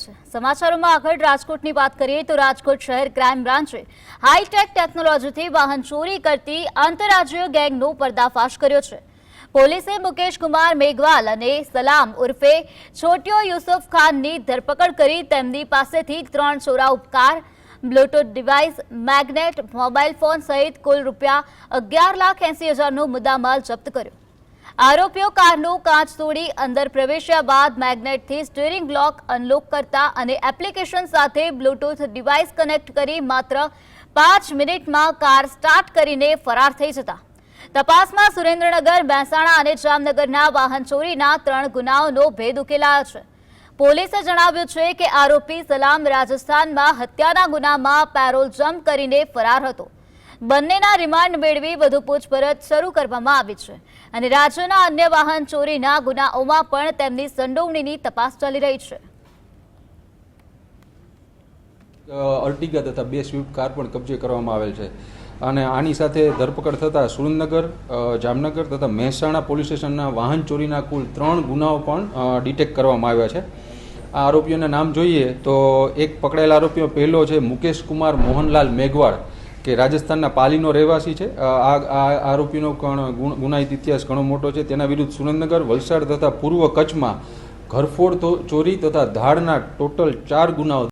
છે। સમાચારોમાં આગળ રાજકોટની વાત કરીએ તો રાજકોટ શહેર ક્રાઇમ બ્રાન્ચે હાઈટેક ટેકનોલોજીથી વાહન ચોરી કરતી આંતરરાજ્ય ગેંગનો પર્દાફાશ કર્યો છે। પોલીસે મુકેશ કુમાર મેઘવાલ અને સલામ ઉર્ફે છોટિયો યુસુફ ખાનની ધરપકડ કરી તેમની પાસેથી 3 ચોરા ઉપકાર, Bluetooth device, magnet, mobile phone સહિત કુલ ₹11,80,000નો મુદ્દામાલ જપ્ત કર્યો। આરોપીઓ કારનું કાચ તોડી અંદર પ્રવેશ્યા બાદ મેગ્નેટથી સ્ટીયરિંગ બ્લોક અનલોક કરતા અને એપ્લિકેશન સાથે બ્લૂટૂથ ડિવાઇસ કનેક્ટ કરી માત્ર 5 મિનિટમાં કાર સ્ટાર્ટ કરીને ફરાર થઈ જતા। તપાસમાં સુરેન્દ્રનગર, મહેસાણા અને જામનગરના વાહન ચોરીના 3 ગુનાઓનો ભેદ ઉકેલાયો છે। પોલીસે જણાવ્યું છે કે આરોપી સલામ રાજસ્થાનમાં હત્યાના ગુનામાં પેરોલ જમ્પ કરીને ફરાર હતો। બંનેના રિમાન્ડ મેળવી વધુ પૂછપરછ શરૂ કરવામાં આવી છે અને રાજ્યના અન્ય વાહન ચોરીના ગુનાઓમાં પણ તેમની સંડોવણીની તપાસ ચાલી રહી છે। અર્ટિગા તથા 2 સ્વિફ્ટ કાર પણ કબજે કરવામાં આવેલ છે અને આની સાથે ધરપકડ થતાં સુરેન્દ્રનગર, જામનગર તથા મહેસાણા પોલીસ સ્ટેશનના વાહન ચોરીના કુલ 3 ગુનાઓ પણ ડિટેક્ટ કરવામાં આવ્યા છે। આ આરોપીઓના નામ જોઈએ તો એક પકડાયેલા આરોપીઓ પહેલો છે મુકેશ કુમાર મોહનલાલ મેઘવાળ, કે રાજસ્થાનના પાલીનો રહેવાસી છે। આ આરોપીનો ગુનાહિત ઇતિહાસ ઘણો મોટો છે। તેના વિરુદ્ધ સુરેન્દ્રનગર, વલસાડ તથા પૂર્વ કચ્છમાં ઘરફોડ ચોરી તથા ધાડના ટોટલ 4 ગુનાઓ